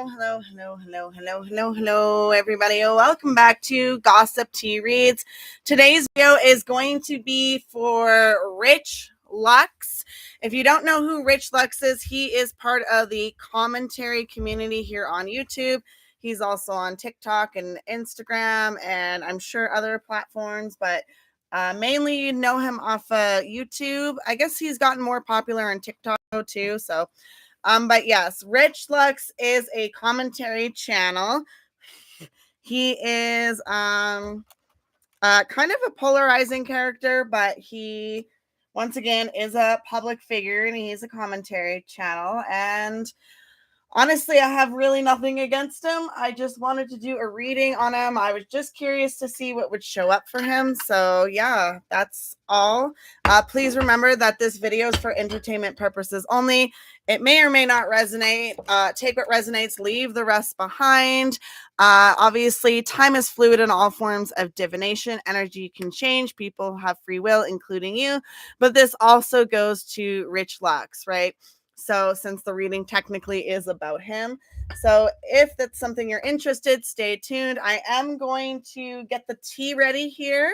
hello, everybody. Welcome back to Gossip Tea Reads. Today's video is going to be for Rich Lux. If you don't know who Rich Lux is, he is part of the commentary community here on YouTube. He's also on TikTok and Instagram, and I'm sure other platforms, but mainly you know him off YouTube. I guess he's gotten more popular on TikTok too, so but yes, Rich Lux is a commentary channel. He is kind of a polarizing character, but he once again is a public figure and he's a commentary channel. And honestly, I have really nothing against him. I just wanted to do a reading on him. I was just curious to see what would show up for him. So yeah, that's all. Please remember that this video is for entertainment purposes only. It may or may not resonate. Take what resonates, leave the rest behind. Obviously, time is fluid in all forms of divination. Energy can change. People have free will, including you. But this also goes to Rich Lux, right? So since the reading technically is about him. So if that's something you're interested, stay tuned. I am going to get the tea ready here.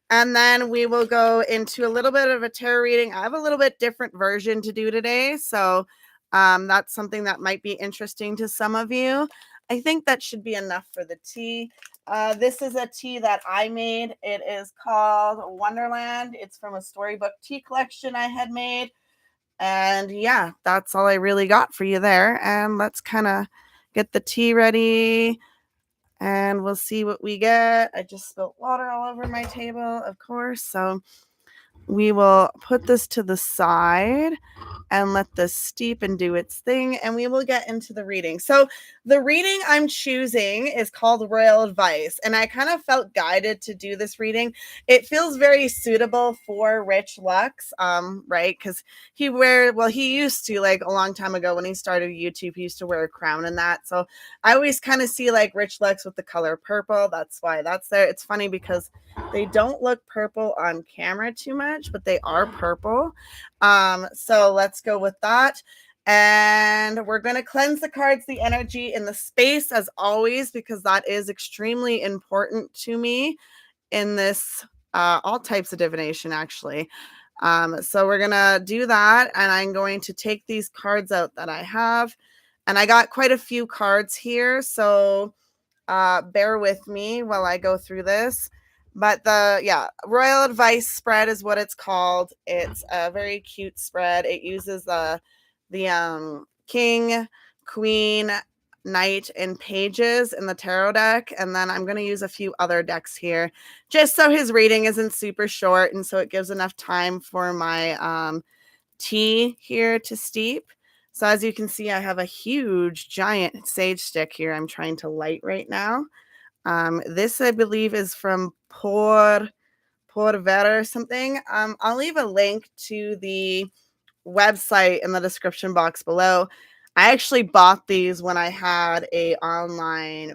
And then we will go into a little bit of a tarot reading. I have a little bit different version to do today. So that's something that might be interesting to some of you. I think that should be enough for the tea. This is a tea that I made. It is called Wonderland. It's from a storybook tea collection I had made. And yeah, that's all I really got for you there. And let's kind of get the tea ready and we'll see what we get. I just spilled water all over my table, of course. So we will put this to the side and let this steep and do its thing, and we will get into the reading. So the reading I'm choosing is called Royal Advice, and I kind of felt guided to do this reading. It feels very suitable for Rich Lux, right? Because he used to, like a long time ago when he started YouTube, he used to wear a crown and that. So I always kind of see like Rich Lux with the color purple. That's why that's there. It's funny because they don't look purple on camera too much, but they are purple. So let's go with that. And we're going to cleanse the cards, the energy in the space as always, because that is extremely important to me in this, all types of divination actually. So we're going to do that. And I'm going to take these cards out that I have, and I got quite a few cards here. So, bear with me while I go through this. But Royal Advice spread is what it's called. It's a very cute spread. It uses the King, Queen, Knight, and Pages in the tarot deck. And then I'm going to use a few other decks here just so his reading isn't super short. And so it gives enough time for my tea here to steep. So as you can see, I have a huge, giant sage stick here I'm trying to light right now. This, I believe, is from Por Vera or something. I'll leave a link to the website in the description box below. I actually bought these when I had a online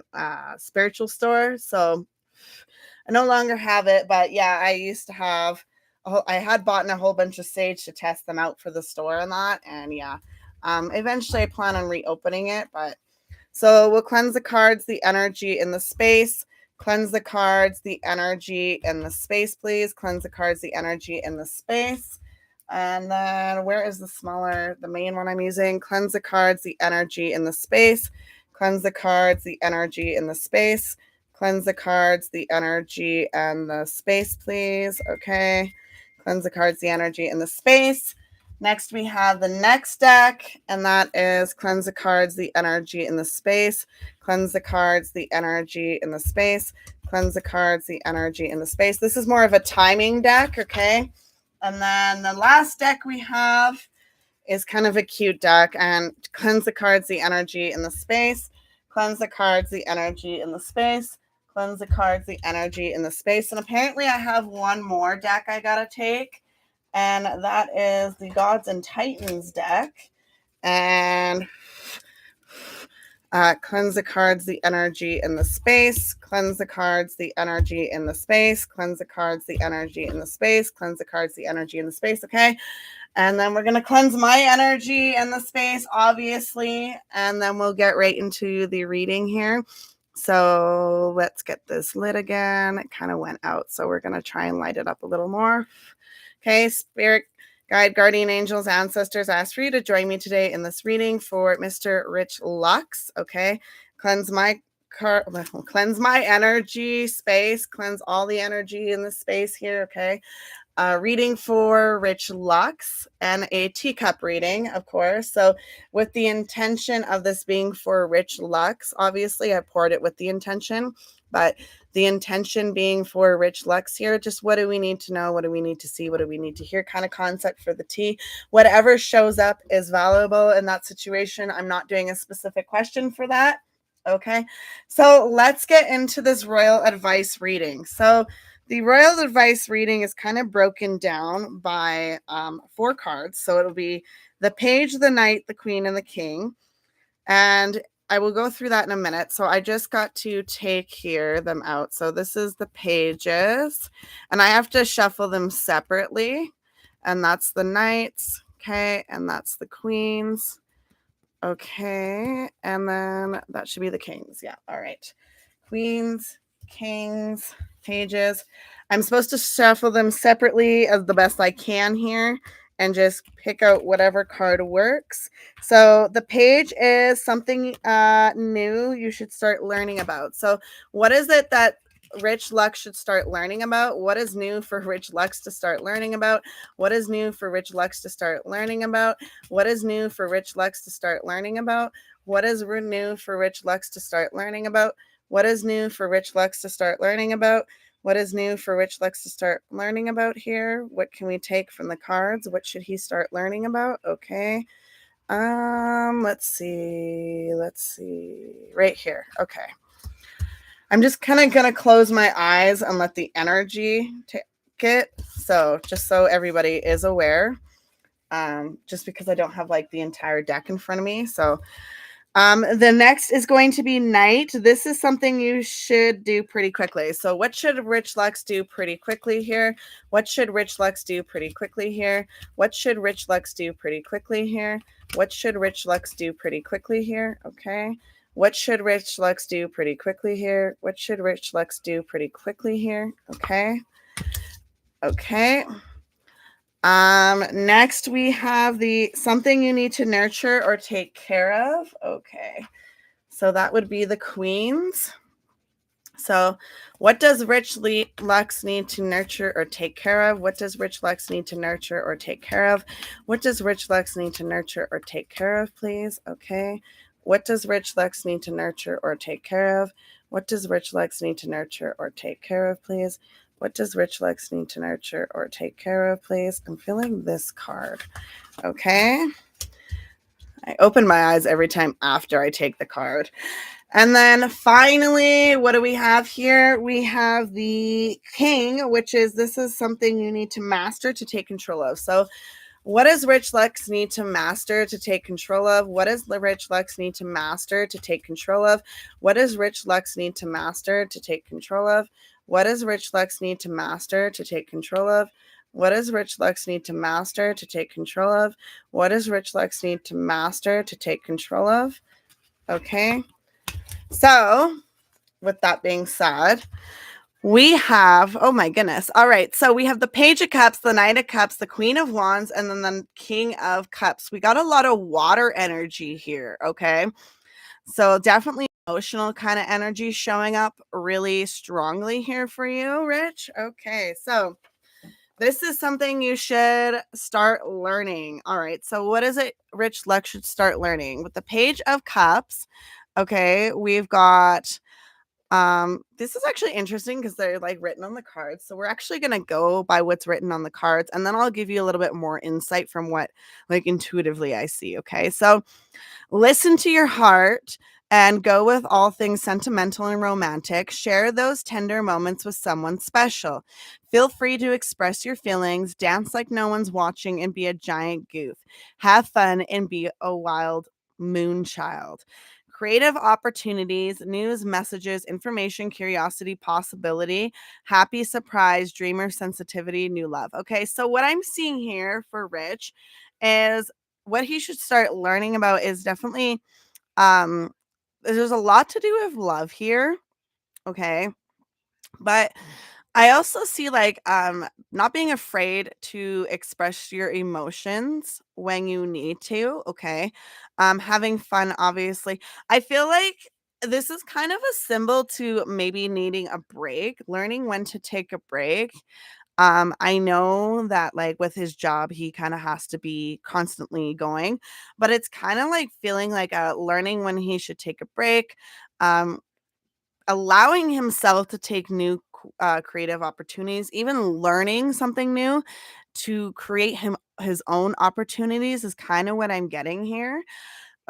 spiritual store. So I no longer have it, but yeah, I used to have, I had bought a whole bunch of sage to test them out for the store and that. And yeah, eventually I plan on reopening it, but so we'll cleanse the cards, the energy in the space. Cleanse the cards, the energy in the space, please. Cleanse the cards, the energy in the space. And then where is the main one I'm using? Cleanse the cards, the energy in the space. Cleanse the cards, the energy in the space. Cleanse the cards, the energy and the space, please. Okay. Cleanse the cards, the energy in the space. Next, we have the next deck, and that is Cleanse the Cards, the Energy in the Space. Cleanse the Cards, the Energy in the Space. Cleanse the Cards, the Energy in the Space. This is more of a timing deck, okay? And then the last deck we have is kind of a cute deck, and Cleanse the Cards, the Energy in the Space. Cleanse the Cards, the Energy in the Space. Cleanse the Cards, the Energy in the Space. And apparently I have one more deck I gotta take. And that is the Gods and Titans deck. And Cleanse the cards, the energy in the space. Cleanse the cards, the energy in the space. Cleanse the cards, the energy in the space. Cleanse the cards, the energy in the space. Okay. And then we're going to cleanse my energy in the space, obviously. And then we'll get right into the reading here. So let's get this lit again. It kind of went out. So we're going to try and light it up a little more. Okay, spirit, guide, guardian angels, ancestors, ask for you to join me today in this reading for Mr. Rich Lux. Okay, cleanse my energy space, cleanse all the energy in the space here. Okay. Reading for Rich Lux and a teacup reading, of course. So with the intention of this being for Rich Lux, obviously I poured it with the intention, but the intention being for Rich Lux here, just what do we need to know? What do we need to see? What do we need to hear? Kind of concept for the tea. Whatever shows up is valuable in that situation. I'm not doing a specific question for that. Okay, so let's get into this royal advice reading. So the royal advice reading is kind of broken down by 4 cards. So it'll be the page, the knight, the queen, and the king. And I will go through that in a minute. So I just got to take them out. So this is the pages. And I have to shuffle them separately. And that's the knights. Okay. And that's the queens. Okay. And then that should be the kings. Yeah. All right. Queens, kings, pages. I'm supposed to shuffle them separately as the best I can here and just pick out whatever card works. So the page is something new you should start learning about. So what is it that Rich Lux should start learning about? What is new for Rich Lux to start learning about? What is new for Rich Lux to start learning about? What is new for Rich Lux to start learning about? What is new for Rich Lux to start learning about? What is new for Rich Lux to start learning about? What is new for Rich Lux to start learning about here? What can we take from the cards? What should he start learning about? Okay. Let's see. Right here. Okay. I'm just kind of going to close my eyes and let the energy take it. So just so everybody is aware, just because I don't have like the entire deck in front of me. So the next is going to be night. This is something you should do pretty quickly. So what should Rich Lux do pretty quickly here? What should Rich Lux do pretty quickly here? What should Rich Lux do pretty quickly here? What should Rich Lux do pretty quickly here? Okay. What should Rich Lux do pretty quickly here? What should Rich Lux do pretty quickly here? Okay. Okay. Next we have the something you need to nurture or take care of. Okay. So that would be the queens. So what does Rich Lux need to nurture or take care of? What does Rich Lux need to nurture or take care of? What does Rich Lux need to nurture or take care of, please? Okay. What does Rich Lux need to nurture or take care of? What does Rich Lux need to nurture or take care of, please? What does Rich Lux need to nurture or take care of, please? I'm feeling this card. Okay. I open my eyes every time after I take the card. And then finally, what do we have here? We have the king, which is this is something you need to master to take control of. So what does Rich Lux need to master to take control of? What does Rich Lux need to master to take control of? What does Rich Lux need to master to take control of? What does Rich Lux need to master to take control of? What does Rich Lux need to master to take control of? What does Rich Lux need to master to take control of? Okay. So, with that being said, we have, oh my goodness. All right. So we have the Page of Cups, the Knight of Cups, the Queen of Wands, and then the King of Cups. We got a lot of water energy here. Okay. So definitely emotional kind of energy showing up really strongly here for you, Rich. Okay. So this is something you should start learning. All right. So what is it Rich Lux should start learning? With the Page of Cups, okay, we've got this is actually interesting because they're like written on the cards. So we're actually going to go by what's written on the cards, and then I'll give you a little bit more insight from what like intuitively I see. Okay. So listen to your heart and go with all things sentimental and romantic. Share those tender moments with someone special. Feel free to express your feelings, dance like no one's watching, and be a giant goof. Have fun and be a wild moonchild. creative opportunities, news, messages, information, curiosity, possibility, happy, surprise, dreamer, sensitivity, new love. Okay, so what I'm seeing here for Rich is what he should start learning about is definitely um there's a lot to do with love here, okay? But I also see like not being afraid to express your emotions when you need to, okay? Having fun obviously. I feel like this is kind of a symbol to maybe needing a break, learning when to take a break. I know that like with his job he kind of has to be constantly going, but it's kind of like feeling like learning when he should take a break. Um allowing himself to take new creative opportunities, even learning something new to create his own opportunities is kind of what I'm getting here.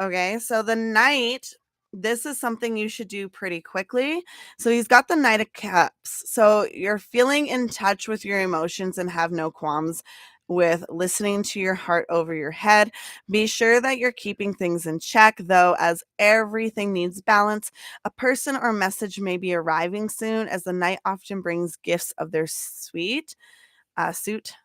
Okay, so the knight, this is something you should do pretty quickly. So he's got the Knight of Cups. So you're feeling in touch with your emotions and have no qualms with listening to your heart over your head. Be sure that you're keeping things in check, though, as everything needs balance. A person or message may be arriving soon, as the Knight often brings gifts of their suit.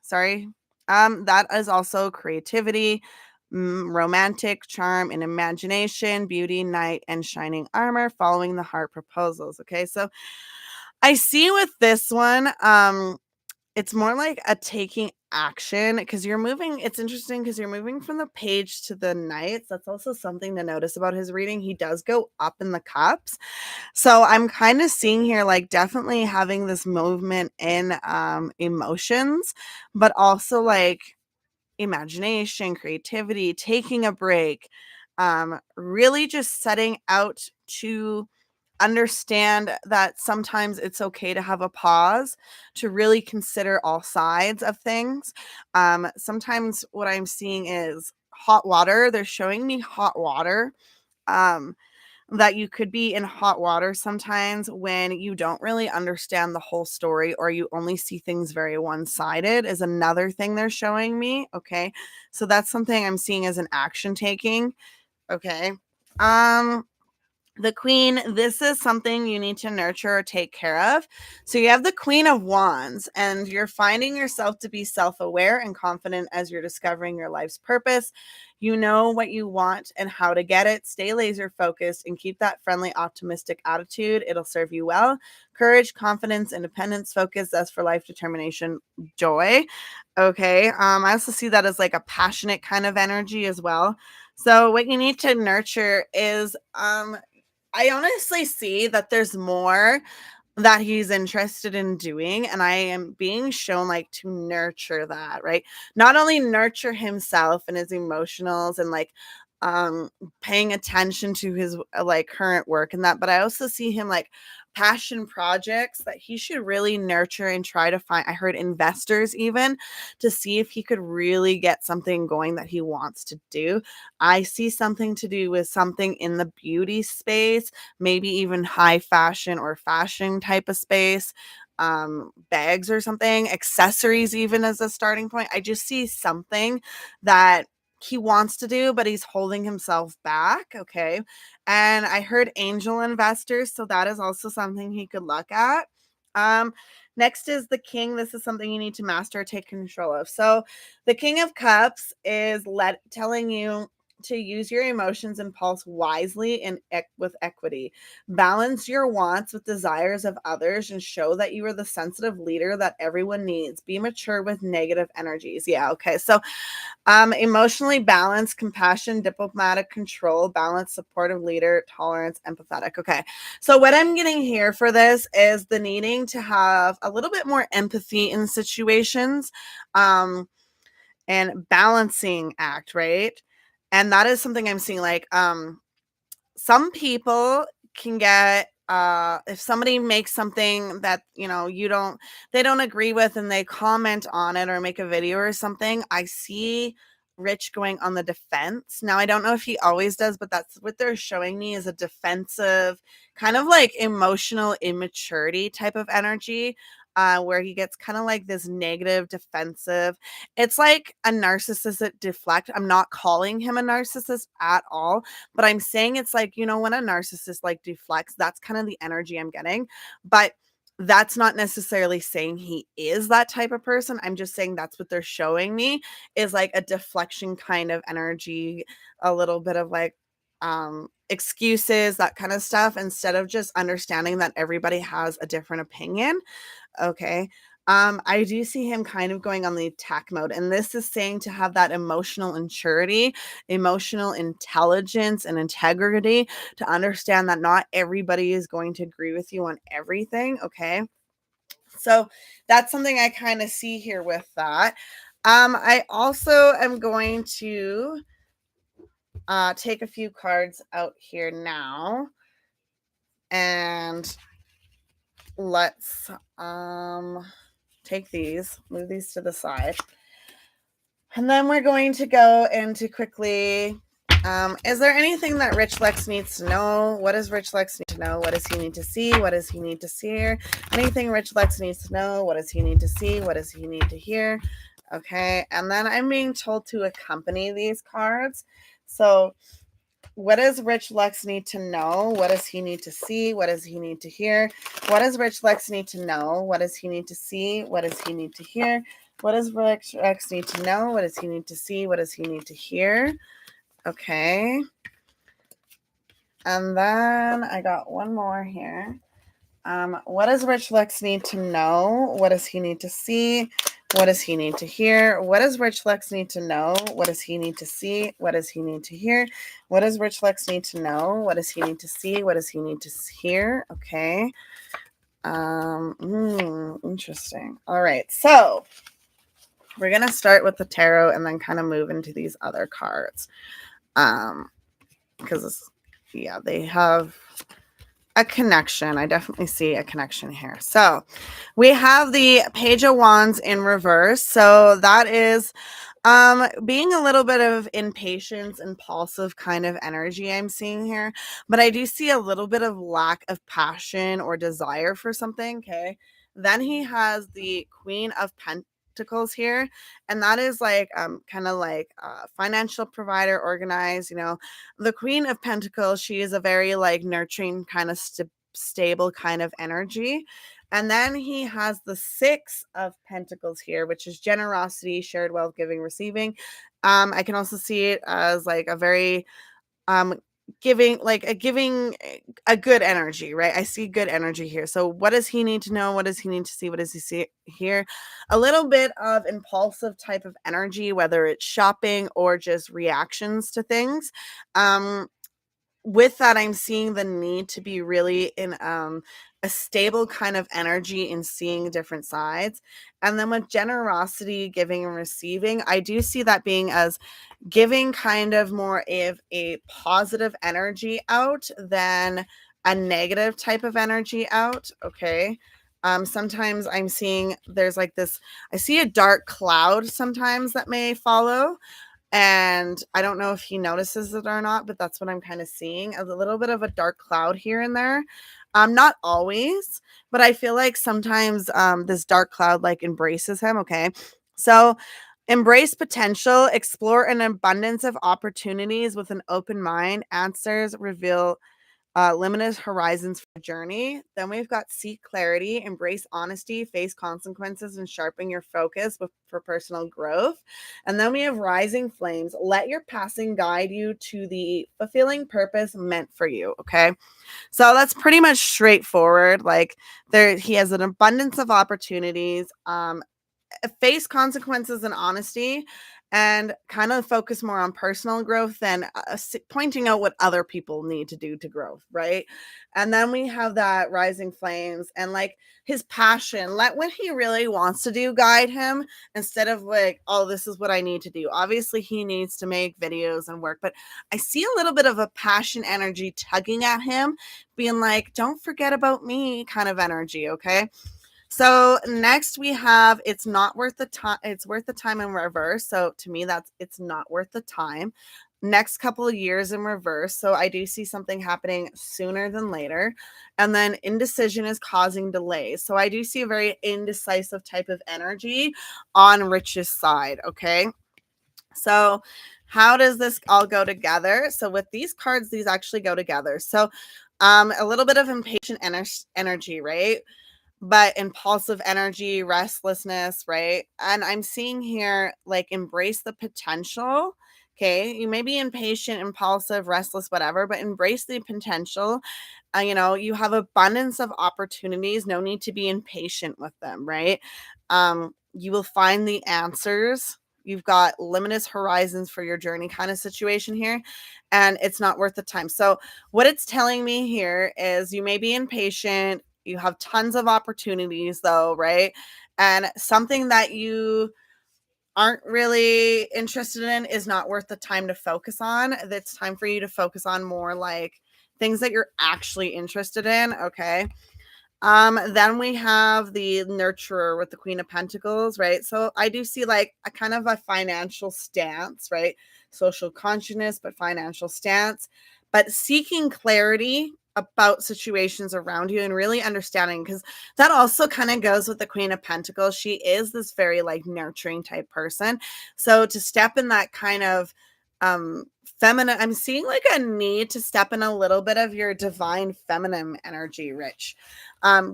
Sorry. That is also creativity, romantic charm and imagination, beauty, knight, and shining armor, following the heart proposals. Okay, so I see with this one, it's more like a taking action because you're moving. It's interesting because you're moving from the page to the knights. That's also something to notice about his reading. He does go up in the cups. So I'm kind of seeing here like definitely having this movement in emotions, but also like imagination, creativity, taking a break, really just setting out to understand that sometimes it's okay to have a pause, to really consider all sides of things. Sometimes what I'm seeing is hot water. They're showing me hot water. Um, that you could be in hot water sometimes when you don't really understand the whole story or you only see things very one-sided is another thing they're showing me. Okay. So that's something I'm seeing as an action taking. Okay. Um the queen, this is something you need to nurture or take care of. So you have the Queen of Wands, and you're finding yourself to be self-aware and confident as you're discovering your life's purpose. You know what you want and how to get it. Stay laser focused and keep that friendly, optimistic attitude. It'll serve you well. Courage, confidence, independence, focus, as for life, determination, joy. Okay. I also see that as like a passionate kind of energy as well. So what you need to nurture is I honestly see that there's more that he's interested in doing, and I am being shown like to nurture that, right? Not only nurture himself and his emotionals and like um paying attention to his like current work and that, but I also see him like passion projects that he should really nurture and try to find. I heard investors even to see if he could really get something going that he wants to do. I see something to do with something in the beauty space, maybe even high fashion or fashion type of space, bags or something, accessories, even as a starting point. I just see something that he wants to do, but he's holding himself back. Okay. And I heard angel investors. So that is also something he could look at. Um, Next is the king. This is something you need to master, take control of. So the King of Cups is telling you to use your emotions and pulse wisely and with equity. Balance your wants with desires of others and show that you are the sensitive leader that everyone needs. Be mature with negative energies. Yeah, okay. So emotionally balanced, compassion, diplomatic control, balanced, supportive leader, tolerance, empathetic. Okay. So what I'm getting here for this is the needing to have a little bit more empathy in situations. And balancing act, right? And that is something I'm seeing like some people can get if somebody makes something that they don't agree with and they comment on it or make a video or something, I see Rich going on the defense. Now I don't know if he always does, but that's what they're showing me is a defensive kind of like emotional immaturity type of energy. where he gets kind of like this negative, defensive. It's like a narcissist that deflect. I'm not calling him a narcissist at all, but I'm saying it's like, when a narcissist like deflects, that's kind of the energy I'm getting. But that's not necessarily saying he is that type of person. I'm just saying that's what they're showing me is like a deflection kind of energy, a little bit of like excuses, that kind of stuff, instead of just understanding that everybody has a different opinion. Okay. I do see him kind of going on the attack mode, and this is saying to have that emotional maturity, emotional intelligence, and integrity to understand that not everybody is going to agree with you on everything. Okay. So that's something I kind of see here with that. I also am going to take a few cards out here now, and let's take these, move these to the side. And then we're going to go into quickly, is there anything that Rich Lex needs to know? What does Rich Lex need to know? What does he need to see? What does he need to hear? Anything Rich Lex needs to know? What does he need to see? What does he need to hear? Okay, and then I'm being told to accompany these cards. So what does Rich Lex need to know? What does he need to see? What does he need to hear? What does Rich Lex need to know? What does he need to see? What does he need to hear? What does Rich Lex need to know? What does he need to see? What does he need to hear? Okay. And then I got one more here. What does Rich Lex need to know? What does he need to see? What does he need to hear? What does Rich Lex need to know? What does he need to see? What does he need to hear? What does Rich Lex need to know? What does he need to see? What does he need to hear? Okay. Interesting. All right. So we're going to start with the tarot and then kind of move into these other cards. Because, they have a connection. I definitely see a connection here. So we have the Page of Wands in reverse. So that is being a little bit of impatience, impulsive kind of energy I'm seeing here. But I do see a little bit of lack of passion or desire for something. Okay. Then he has the Queen of Pentacles here, and that is like kind of like financial provider, organized. The Queen of Pentacles, she is a very like nurturing kind of stable kind of energy. And then he has the Six of Pentacles here, which is generosity, shared wealth, giving, receiving. I can also see it as like a very giving a good energy, right? I see good energy here. So what does he need to know? What does he need to see? What does he see here? A little bit of impulsive type of energy, whether it's shopping or just reactions to things. With that, I'm seeing the need to be really in a stable kind of energy in seeing different sides. And then with generosity, giving and receiving, I do see that being as giving kind of more of a positive energy out than a negative type of energy out. Okay. Sometimes I'm seeing there's like this, I see a dark cloud sometimes that may follow. And I don't know if he notices it or not, but that's what I'm kind of seeing, a little bit of a dark cloud here and there. Not always, but I feel like sometimes this dark cloud like embraces him. Okay. So embrace potential, explore an abundance of opportunities with an open mind, answers reveal limited horizons for journey. Then we've got seek clarity, embrace honesty, face consequences, and sharpen your focus for personal growth. And then we have rising flames. Let your passing guide you to the fulfilling purpose meant for you. Okay. So that's pretty much straightforward. Like he has an abundance of opportunities. Face consequences and honesty, and kind of focus more on personal growth than pointing out what other people need to do to grow, right? And then we have that rising flames and like his passion. Let what he really wants to do guide him, instead of like, oh, this is what I need to do. Obviously he needs to make videos and work, but I see a little bit of a passion energy tugging at him, being like, don't forget about me kind of energy. Okay. So next we have it's not worth the time. It's worth the time in reverse. So to me, that's it's not worth the time. next couple of years in reverse. So I do see something happening sooner than later. And then indecision is causing delays. So I do see a very indecisive type of energy on Rich's side. Okay. So how does this all go together? So with these cards, these actually go together. So a little bit of impatient energy, right? But impulsive energy, restlessness, right? And I'm seeing here like embrace the potential. Okay. You may be impatient, impulsive, restless, whatever, but embrace the potential. You have abundance of opportunities. No need to be impatient with them, right? You will find the answers. You've got limitless horizons for your journey kind of situation here, and it's not worth the time. So, what it's telling me here is you may be impatient. You have tons of opportunities, though, right? And something that you aren't really interested in is not worth the time to focus on. It's time for you to focus on more like things that you're actually interested in. Okay. Then we have the nurturer with the Queen of Pentacles, right? So I do see like a kind of a financial stance, right? Social consciousness, but financial stance, but seeking clarity about situations around you and really understanding, because that also kind of goes with the Queen of Pentacles. She is this very like nurturing type person. So to step in that kind of feminine, I'm seeing like a need to step in a little bit of your divine feminine energy, Rich.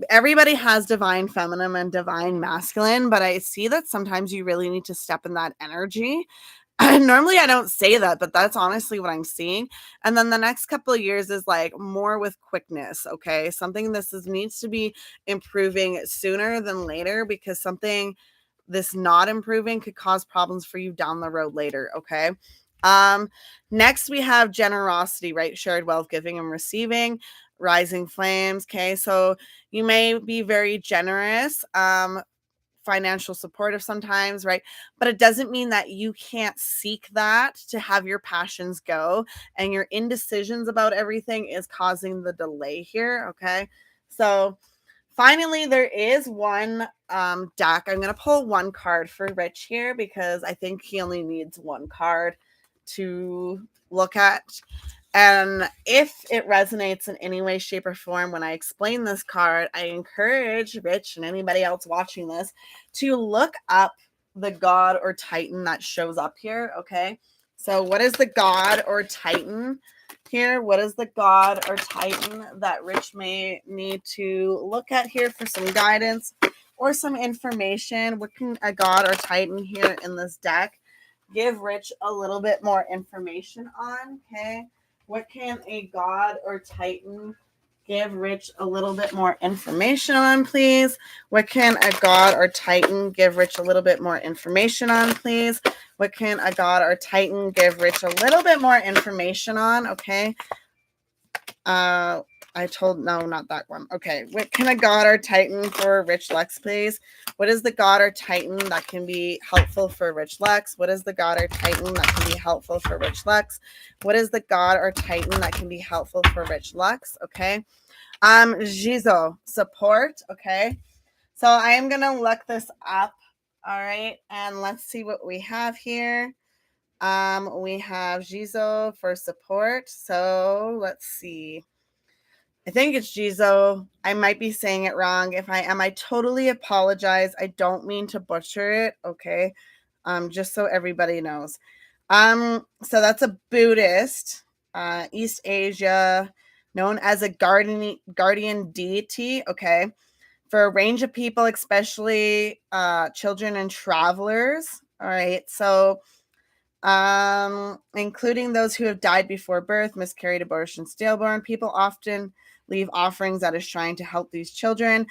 Everybody has divine feminine and divine masculine, but I see that sometimes you really need to step in that energy. Normally I don't say that, but that's honestly what I'm seeing. And then the next couple of years is like more with quickness. Okay. Something needs to be improving sooner than later, because something this not improving could cause problems for you down the road later. Okay. Um, Next we have generosity, right? Shared wealth, giving and receiving, rising flames. Okay. So you may be very generous, financial supportive sometimes, right? But it doesn't mean that you can't seek that to have your passions go, and your indecisions about everything is causing the delay here. Okay. So finally, there is one deck. I'm going to pull one card for Rich here because I think he only needs one card to look at. And if it resonates in any way, shape, or form when I explain this card, I encourage Rich and anybody else watching this to look up the god or titan that shows up here. Okay. So, what is the god or titan here? What is the god or titan that Rich may need to look at here for some guidance or some information? What can a god or titan here in this deck give Rich a little bit more information on? Okay. What can a god or titan give Rich a little bit more information on, please? What can a god or titan give Rich a little bit more information on, please? What can a god or titan give Rich a little bit more information on? Okay. No, not that one. Okay. What can a god or titan for Rich Lux, please? What is the god or titan that can be helpful for Rich Lux? What is the god or titan that can be helpful for Rich Lux? What is the god or titan that can be helpful for Rich Lux? Okay. Jizo, support. Okay. So I am going to look this up. All right. And let's see what we have here. We have Jizo for support. So let's see. I think it's Jizo. I might be saying it wrong. If I am, I totally apologize. I don't mean to butcher it. Okay. Just so everybody knows. So that's a Buddhist, East Asia, known as a guardian deity. Okay. For a range of people, especially children and travelers. All right. So including those who have died before birth, miscarried, abortion, stillborn. People often leave offerings at a shrine to help these children.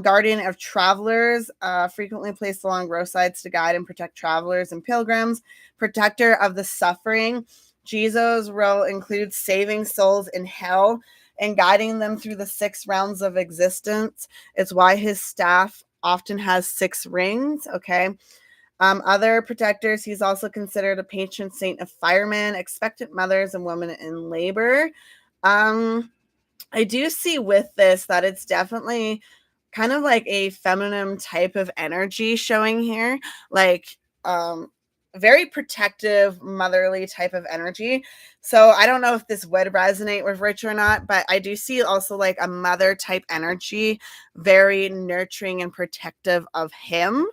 Guardian of travelers, frequently placed along roadsides to guide and protect travelers and pilgrims. Protector of the suffering. Jesus' role includes saving souls in hell and guiding them through the 6 realms of existence. It's why his staff often has 6 rings. Okay. Other protectors, he's also considered a patron saint of firemen, expectant mothers, and women in labor. I do see with this that it's definitely kind of like a feminine type of energy showing here. Like, very protective, motherly type of energy. So I don't know if this would resonate with Rich or not, but I do see also like a mother type energy, very nurturing and protective of him.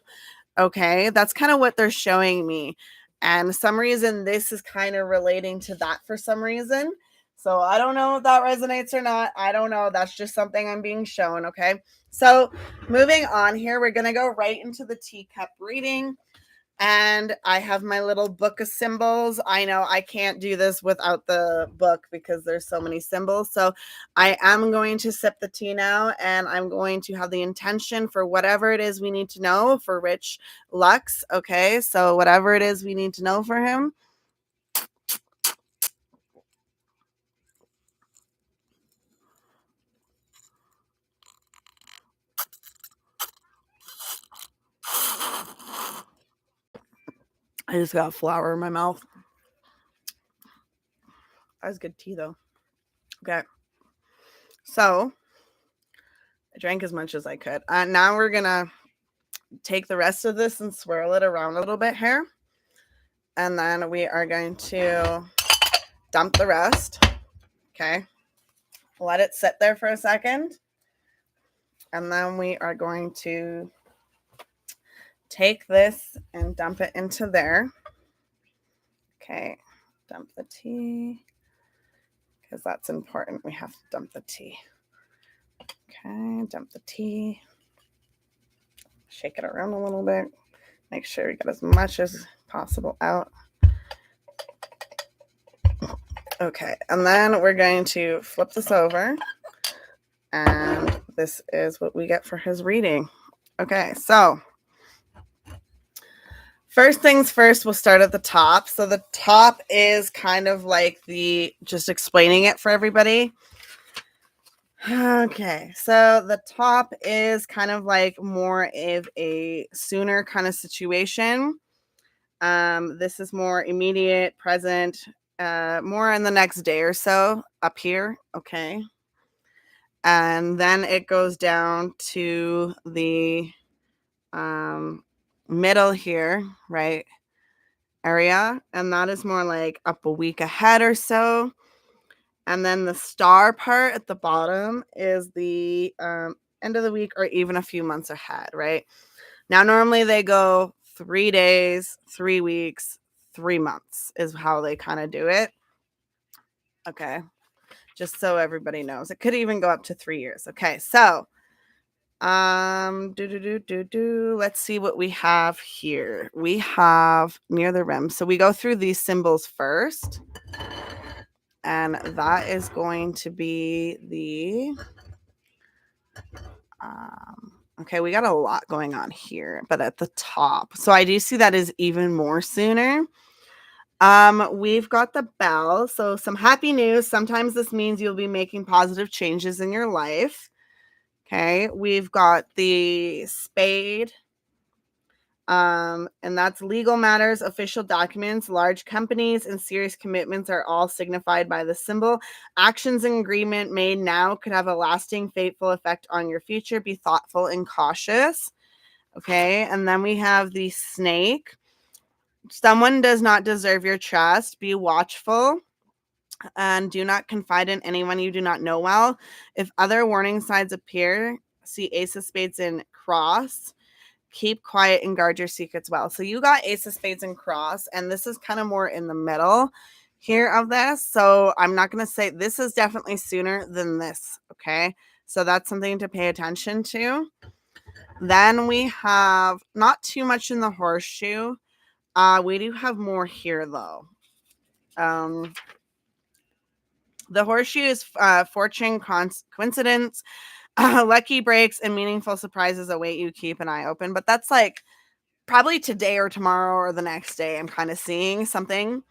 Okay, that's kind of what they're showing me. And some reason this is kind of relating to that for some reason. So I don't know if that resonates or not. I don't know. That's just something I'm being shown. Okay. So moving on here, we're going to go right into the teacup reading. And I have my little book of symbols. I know I can't do this without the book because there's so many symbols. So I am going to sip the tea now, and I'm going to have the intention for whatever it is we need to know for Rich Lux. Okay, so whatever it is we need to know for him. I just got flour in my mouth. That was good tea though. Okay. So I drank as much as I could. Now we're going to take the rest of this and swirl it around a little bit here. And then we are going to dump the rest. Okay. Let it sit there for a second. And then we are going to take this and dump it into there. Okay. Dump the tea. Because that's important. We have to dump the tea. Okay. Dump the tea. Shake it around a little bit. Make sure we get as much as possible out. Okay. And then we're going to flip this over. And this is what we get for his reading. Okay. So first things first, we'll start at the top. So the top is kind of like just explaining it for everybody. Okay, so the top is kind of more of a sooner kind of situation. This is more immediate, present, more in the next day or so up here. Okay. And then it goes down to the middle here, right? Area, and that is more like up a week ahead or so. And then the star part at the bottom is the end of the week or even a few months ahead, right? Now, normally they go 3 days, 3 weeks, 3 months is how they kind of do it. Okay. Just so everybody knows. It could even go up to 3 years. Okay. So, let's see what we have here. We have near the rim. So we go through these symbols first. And that is going to be the okay, we got a lot going on here, but at the top. So I do see that is even more sooner. We've got the bell. So some happy news. Sometimes this means you'll be making positive changes in your life. Okay, we've got the spade. And that's legal matters, official documents, large companies, and serious commitments are all signified by the symbol. Actions and agreement made now could have a lasting, fateful effect on your future. Be thoughtful and cautious. Okay, and then we have the snake. Someone does not deserve your trust. Be watchful. And do not confide in anyone you do not know well. If other warning signs appear, see Ace of Spades in cross. Keep quiet and guard your secrets well. So you got Ace of Spades and cross, and this is kind of more in the middle here of this. So I'm not going to say this is definitely sooner than this. Okay. So that's something to pay attention to. Then we have not too much in the horseshoe. We do have more here though. The horseshoe is fortune, coincidence, lucky breaks, and meaningful surprises await you. Keep an eye open. But that's like probably today or tomorrow or the next day. I'm kind of seeing something.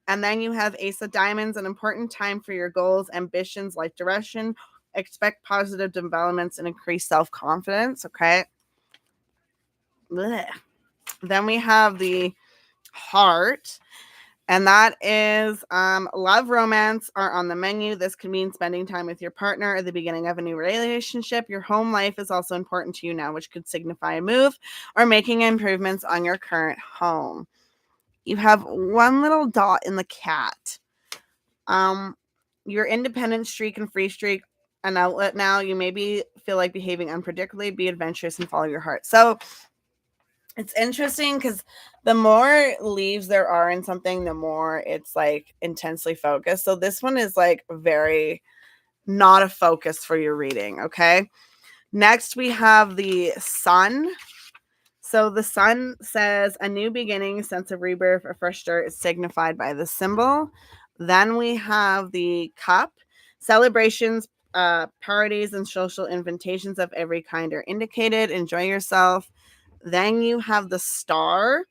And then you have Ace of Diamonds, an important time for your goals, ambitions, life direction. Expect positive developments and increase self-confidence. Okay. Blech. Then we have the heart. And that is love, romance are on the menu. This could mean spending time with your partner at the beginning of a new relationship. Your home life is also important to you now, which could signify a move or making improvements on your current home. you have one little dot in the cat. Your independent streak and free streak an outlet now. You maybe feel like behaving unpredictably, be adventurous and follow your heart. So it's interesting because the more leaves there are in something, the more it's like intensely focused. So this one is like very not a focus for your reading. Okay. Next, we have the sun. So the sun says a new beginning, sense of rebirth, a fresh start is signified by the symbol. Then we have the cup. Celebrations, parties, and social invitations of every kind are indicated. Enjoy yourself. Then you have the star.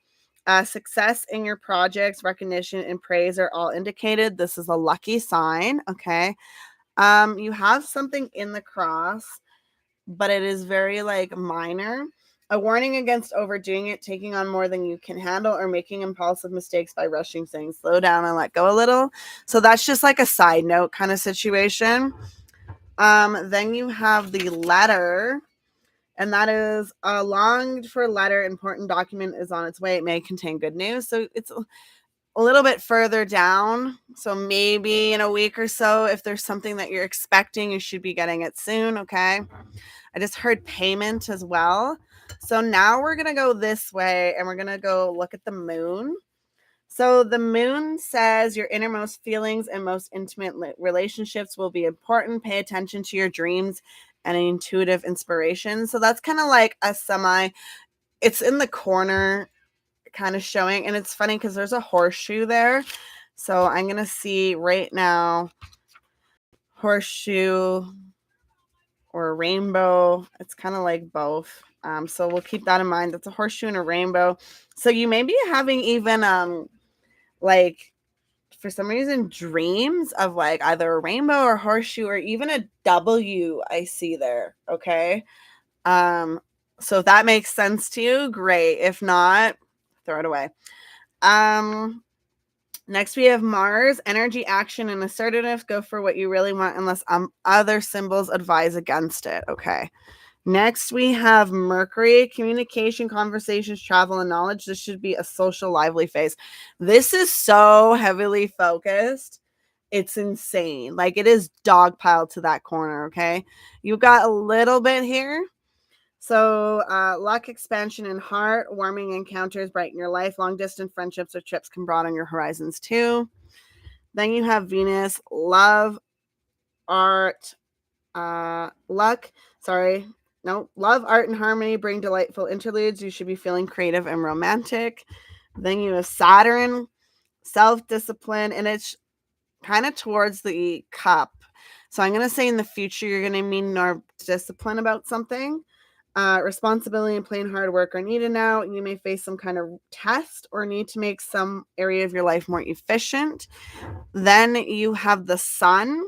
Success in your projects, recognition, and praise are all indicated. This is a lucky sign. Okay. You have something in the cross, but it is very like minor. A warning against overdoing it, taking on more than you can handle, or making impulsive mistakes by rushing things. Slow down and let go a little. So that's just like a side note kind of situation. Then you have the letter, and that is a longed for letter, important document is on its way. It may contain good news. So it's a little bit further down. So maybe in a week or so, if there's something that you're expecting, you should be getting it soon. Okay. I just heard payment as well. So now we're going to go this way and we're going to go look at the moon. So the moon says your innermost feelings and most intimate relationships will be important. Pay attention to your dreams and intuitive inspiration. So that's kind of like a it's in the corner kind of showing. And it's funny because there's a horseshoe there. So I'm going to see right now, horseshoe or a rainbow. It's kind of like both. So we'll keep that in mind. That's a horseshoe and a rainbow. So you may be having even like for some reason dreams of like either a rainbow or horseshoe or even a W I see there. Okay. So if that makes sense to you, great. If not, throw it away. Next we have Mars, energy, action, and assertiveness. Go for what you really want unless other symbols advise against it. Okay. Next, we have Mercury, communication, conversations, travel, and knowledge. This should be a social, lively phase. This is so heavily focused. It's insane. Like it is dogpiled to that corner, okay? You got a little bit here. So, luck, expansion, and heart, warming encounters brighten your life. Long distance friendships or trips can broaden your horizons too. Then you have Venus, love, art, luck. Sorry, no, love, art, and harmony bring delightful interludes. You should be feeling creative and romantic. Then you have Saturn, self-discipline, and it's kind of towards the cup. So I'm going to say in the future, you're going to need more discipline about something. Responsibility and plain hard work are needed now. You may face some kind of test or need to make some area of your life more efficient. Then you have the sun.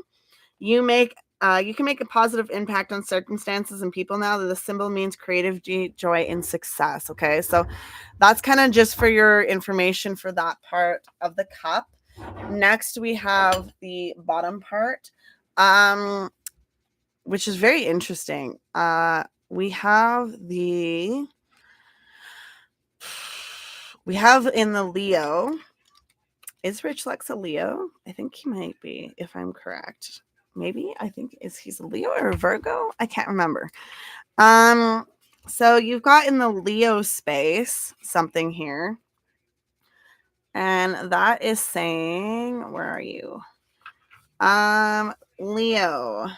You can make a positive impact on circumstances and people now. That the symbol means creative joy and success. Okay, so that's kind of just for your information for that part of the cup. Next, we have the bottom part, which is very interesting. We have in the Leo. Is Rich Lex a Leo? I think he might be, if I'm correct. Maybe he's a Leo or a Virgo? I can't remember. So you've got in the Leo space something here. And that is saying, where are you? Leo.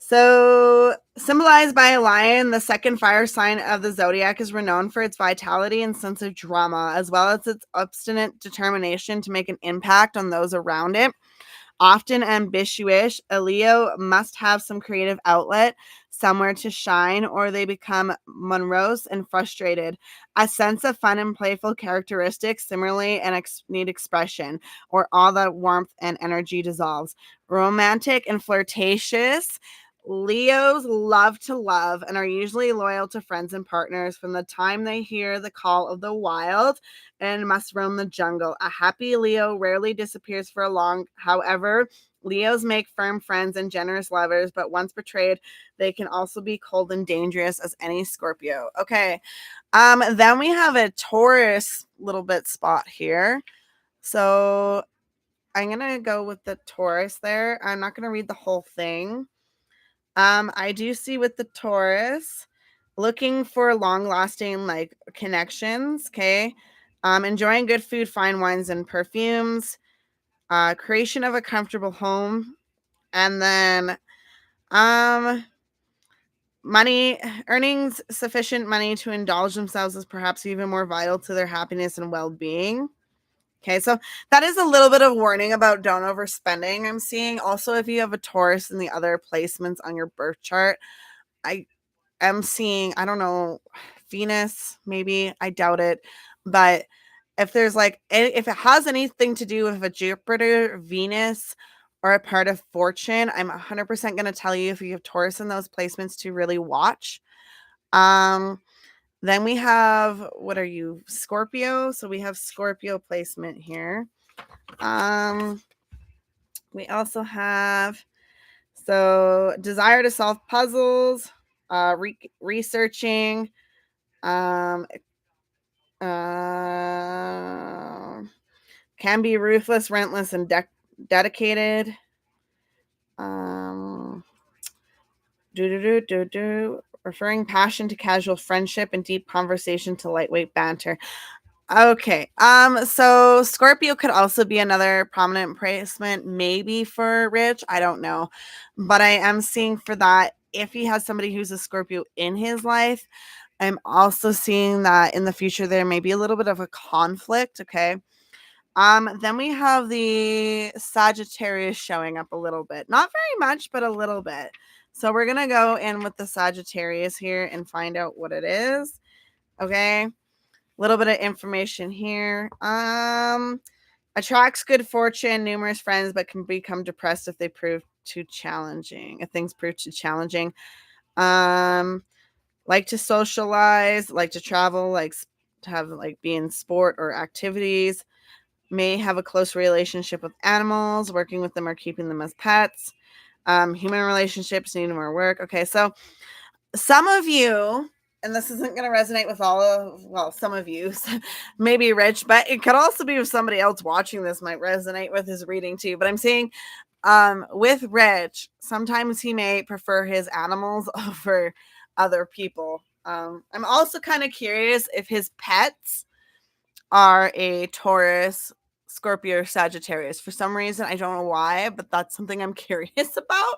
So, symbolized by a lion, the second fire sign of the zodiac is renowned for its vitality and sense of drama, as well as its obstinate determination to make an impact on those around it. Often ambitious, a Leo must have some creative outlet, somewhere to shine, or they become morose and frustrated. A sense of fun and playful characteristics similarly and need expression, or all the warmth and energy dissolves. Romantic and flirtatious, Leos love to love and are usually loyal to friends and partners from the time they hear the call of the wild and must roam the jungle. A happy Leo rarely disappears for long. However, Leos make firm friends and generous lovers, but once betrayed, they can also be cold and dangerous as any Scorpio. Okay. Then we have a Taurus little bit spot here. So I'm going to go with the Taurus there. I'm not going to read the whole thing. I do see with the Taurus looking for long-lasting like connections, okay? Enjoying good food, fine wines and perfumes, creation of a comfortable home, and then money earnings sufficient money to indulge themselves is perhaps even more vital to their happiness and well-being. Okay, so that is a little bit of warning about don't overspending. I'm seeing also if you have a Taurus in the other placements on your birth chart, I am seeing, I don't know, Venus, maybe. I doubt it. But if there's like, if it has anything to do with a Jupiter, Venus, or a part of fortune, I'm 100% going to tell you if you have Taurus in those placements to really watch. Then we have, what are you, Scorpio? So we have Scorpio placement here. We also have, so desire to solve puzzles, researching, um, can be ruthless, relentless, and dedicated. Referring passion to casual friendship and deep conversation to lightweight banter. Okay. So Scorpio could also be another prominent placement, maybe for Rich. I don't know. But I am seeing for that if he has somebody who's a Scorpio in his life, I'm also seeing that in the future there may be a little bit of a conflict. Okay. Then we have the Sagittarius showing up a little bit. Not very much, but a little bit. So we're gonna go in with the Sagittarius here and find out what it is. Okay. A little bit of information here. Attracts good fortune, numerous friends, but can become depressed if they prove too challenging. If things prove too challenging. Like to socialize, like to travel, like to have like be in sport or activities. May have a close relationship with animals, working with them or keeping them as pets. Human relationships need more work. Okay, so some of you, and this isn't going to resonate with all of, well, some of you, maybe Rich, but it could also be if somebody else watching this might resonate with his reading too. But I'm seeing with Rich, sometimes he may prefer his animals over other people. I'm also kind of curious if his pets are a Taurus, Scorpio, Sagittarius. For some reason, I don't know why, but that's something I'm curious about.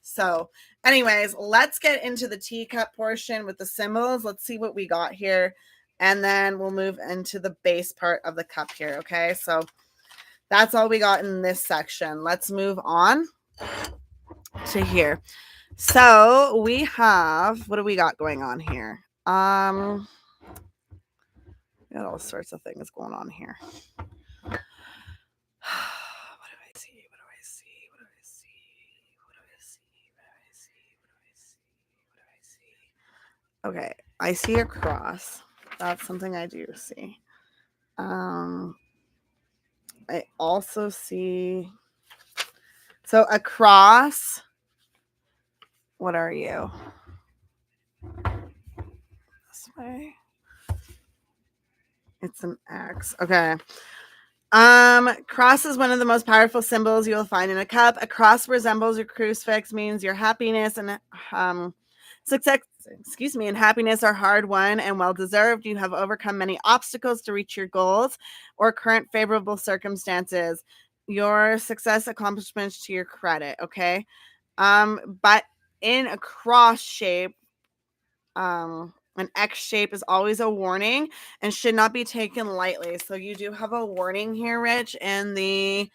So, anyways, let's get into the teacup portion with the symbols. Let's see what we got here. And then we'll move into the base part of the cup here. Okay. So that's all we got in this section. Let's move on to here. So we have, what do we got going on here? We got all sorts of things going on here. What do I see? What do I see? What do I see? What do I see? What do I see? What do I see? What do I see? Okay, I see a cross. That's something I do see. I also see, so a cross. What are you? This way. It's an X. Okay. Cross is one of the most powerful symbols you will find in a cup. A cross resembles your crucifix, means your happiness and success, and happiness are hard won and well deserved. You have overcome many obstacles to reach your goals or current favorable circumstances. Your success accomplishments to your credit, okay? But in a cross shape, an X shape is always a warning and should not be taken lightly. So you do have a warning here, Rich, in the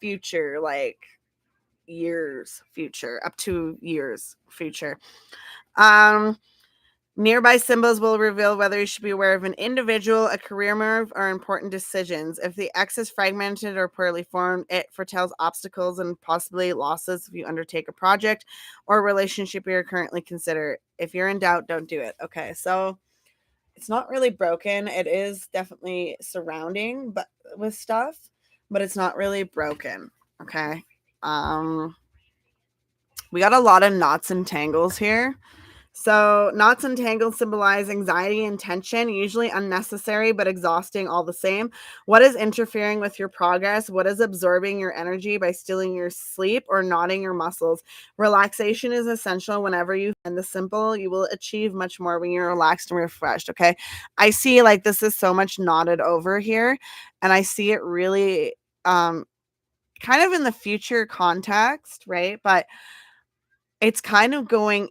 future, like years future, up to years future. Nearby symbols will reveal whether you should be aware of an individual, a career move, or important decisions. If the X is fragmented or poorly formed, it foretells obstacles and possibly losses if you undertake a project or relationship you're currently considering. If you're in doubt, don't do it. Okay, so it's not really broken. It is definitely surrounding but with stuff, but it's not really broken. Okay. We got a lot of knots and tangles here. So, knots and tangles symbolize anxiety and tension, usually unnecessary but exhausting all the same. What is interfering with your progress? What is absorbing your energy by stealing your sleep or knotting your muscles? Relaxation is essential whenever you find the simple. You will achieve much more when you're relaxed and refreshed. Okay. I see like this is so much knotted over here, and I see it really kind of in the future context, right? But it's kind of going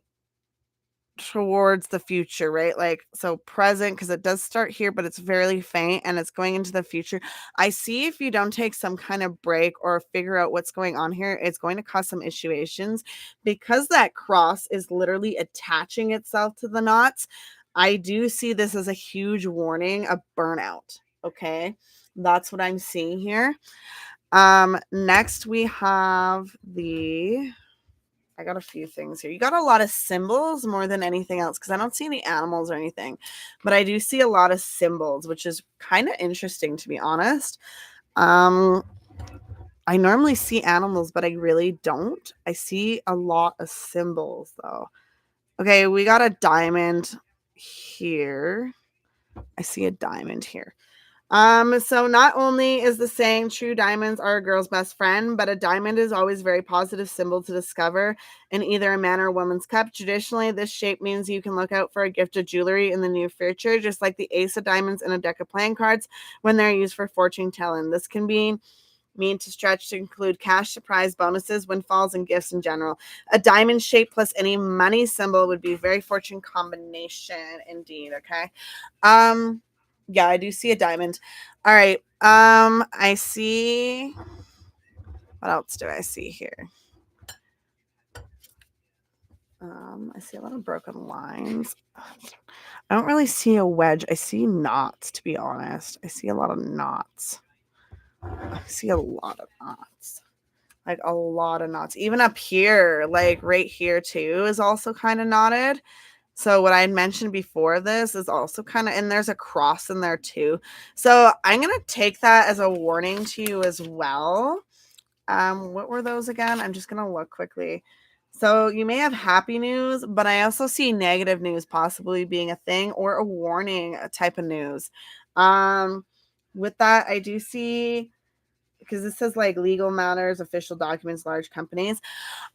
towards the future, right? Like, so present, because it does start here, but it's very faint and it's going into the future. I see if you don't take some kind of break or figure out what's going on here, it's going to cause some issuations because that cross is literally attaching itself to the knots. I do see this as a huge warning of burnout. Okay. That's what I'm seeing here. Next we have I got a few things here. You got a lot of symbols more than anything else because I don't see any animals or anything, but I do see a lot of symbols, which is kind of interesting to be honest. I normally see animals, but I really don't. I see a lot of symbols though. Okay, we got a diamond here. I see a diamond here. So not only is the saying true diamonds are a girl's best friend, but a diamond is always a very positive symbol to discover in either a man or a woman's cup. Traditionally, this shape means you can look out for a gift of jewelry in the near future, just like the ace of diamonds in a deck of playing cards when they're used for fortune telling. This can be mean to stretch to include cash, surprise, bonuses, windfalls, and gifts in general. A diamond shape plus any money symbol would be a very fortune combination indeed. Okay. Yeah, I do see a diamond. All right. I see. What else do I see here? I see a lot of broken lines. I don't really see a wedge. I see knots, to be honest. I see a lot of knots. I see a lot of knots. Like a lot of knots. Even up here, like right here too, is also kind of knotted. So what I had mentioned before this is also kind of, and there's a cross in there too. So I'm going to take that as a warning to you as well. What were those again? I'm just going to look quickly. So you may have happy news, but I also see negative news possibly being a thing or a warning type of news. With that, I do see, because this says like legal matters, official documents, large companies.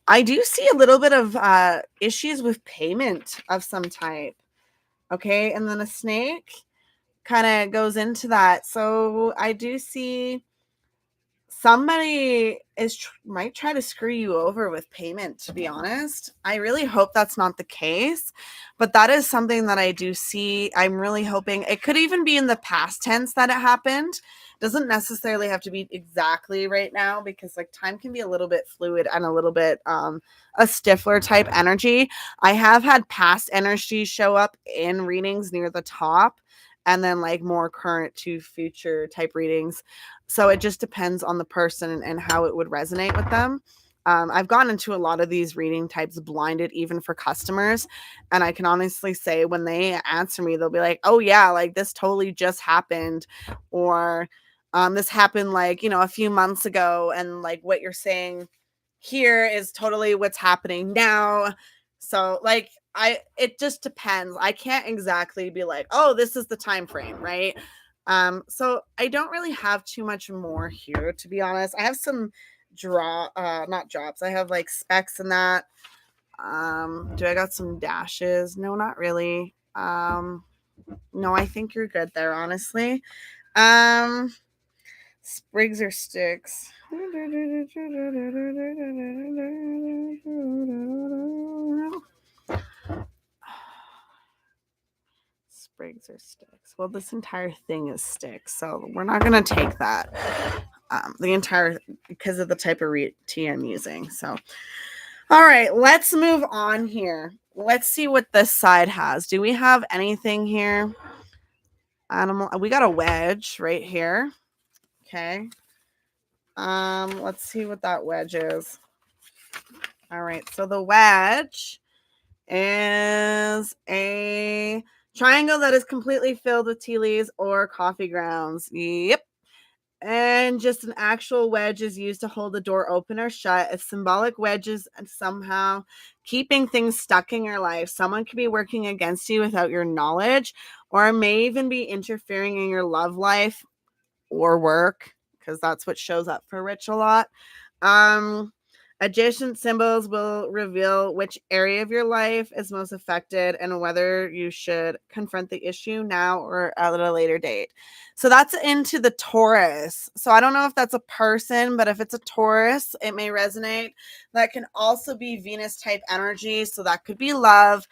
I do see a little bit of issues with payment of some type. Okay. And then a snake kind of goes into that. So I do see somebody might try to screw you over with payment, to be honest. I really hope that's not the case, but that is something that I do see. I'm really hoping it could even be in the past tense that it happened. Doesn't necessarily have to be exactly right now because like time can be a little bit fluid and a little bit a Stifler type energy. I have had past energy show up in readings near the top and then like more current to future type readings. So it just depends on the person and how it would resonate with them. I've gone into a lot of these reading types blinded, even for customers. And I can honestly say when they answer me, they'll be like, oh, yeah, like this totally just happened. Or this happened like, a few months ago. And like what you're saying here is totally what's happening now. So like it just depends. I can't exactly be like, oh, this is the time frame, right? So I don't really have too much more here, to be honest. I have some not drops. I have like specs in that. Do I got some dashes? No, not really. No, I think you're good there, honestly. Sprigs or sticks? Sprigs or sticks? Well, this entire thing is sticks, so we're not going to take that. The entire, because of the type of tea I'm using. So, all right, let's move on here. let's see what this side has. Do we have anything here? Animal. We got a wedge right here. Okay. Let's see what that wedge is. All right. So the wedge is a triangle that is completely filled with tea leaves or coffee grounds. Yep. And just an actual wedge is used to hold the door open or shut. It's symbolic wedges and somehow keeping things stuck in your life. Someone could be working against you without your knowledge, or may even be interfering in your love life or work, because that's what shows up for Rich a lot. Adjacent symbols will reveal which area of your life is most affected and whether you should confront the issue now or at a later date. So that's into the Taurus. So I don't know if that's a person, but if it's a Taurus, it may resonate. That can also be Venus type energy. So that could be love.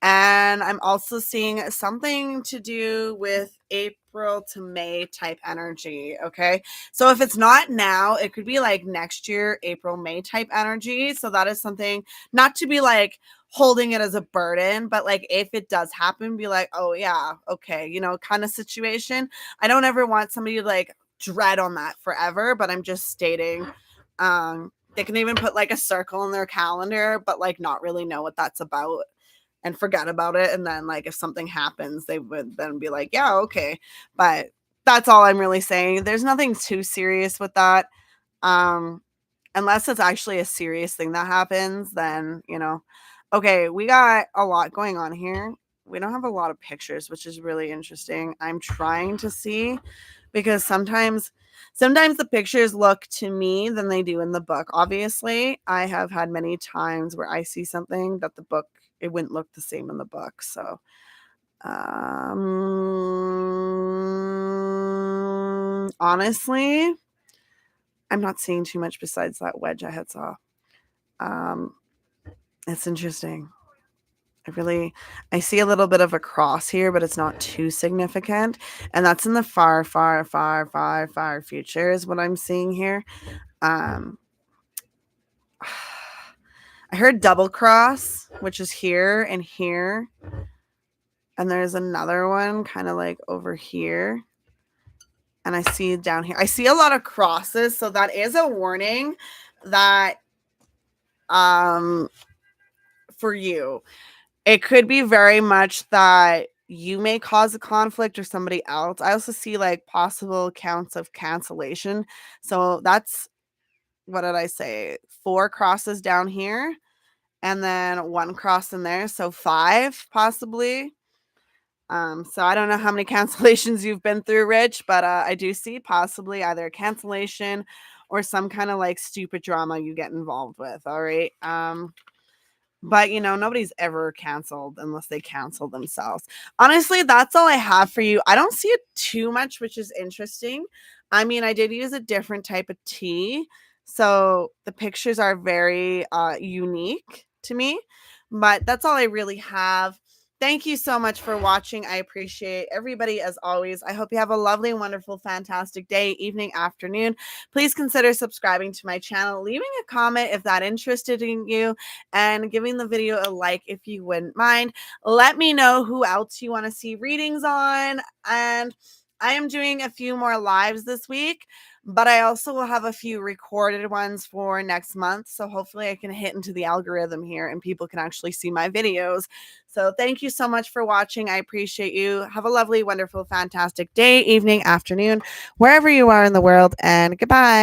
And I'm also seeing something to do with April to May type energy. Okay. So if it's not now, it could be like next year, April, May type energy. So that is something not to be like holding it as a burden, but like if it does happen, be like, oh yeah, okay, you know, kind of situation. I don't ever want somebody to like dread on that forever, but I'm just stating, they can even put like a circle in their calendar, but like not really know what that's about and forget about it. And then like if something happens, they would then be like, yeah, okay. But that's all I'm really saying. There's nothing too serious with that. Unless it's actually a serious thing that happens, then, you know, okay, we got a lot going on here. We don't have a lot of pictures, which is really interesting. I'm trying to see because sometimes the pictures look to me than they do in the book. Obviously, I have had many times where I see something that the book, it wouldn't look the same in the book. So honestly, I'm not seeing too much besides that wedge I had saw. It's interesting. I see a little bit of a cross here, but it's not too significant. And that's in the far, far, far, far, far future is what I'm seeing here. I heard double cross, which is here and here. And there's another one kind of like over here. And I see down here. I see a lot of crosses. So that is a warning that for you. It could be very much that you may cause a conflict or somebody else. I also see like possible counts of cancellation. So that's, what did I say? 4 crosses down here and then 1 cross in there. So 5 possibly. So I don't know how many cancellations you've been through, Rich, but I do see possibly either a cancellation or some kind of like stupid drama you get involved with. All right. But, you know, nobody's ever canceled unless they cancel themselves. Honestly, that's all I have for you. I don't see it too much, which is interesting. I mean, I did use a different type of tea. So the pictures are very unique to me. But that's all I really have. Thank you so much for watching. I appreciate everybody as always. I hope you have a lovely, wonderful, fantastic day, evening, afternoon. Please consider subscribing to my channel, leaving a comment if that interested in you, and giving the video a like if you wouldn't mind. Let me know who else you want to see readings on. And I am doing a few more lives this week, but I also will have a few recorded ones for next month. So hopefully I can hit into the algorithm here and people can actually see my videos. So thank you so much for watching. I appreciate you. Have a lovely, wonderful, fantastic day, evening, afternoon, wherever you are in the world, and goodbye.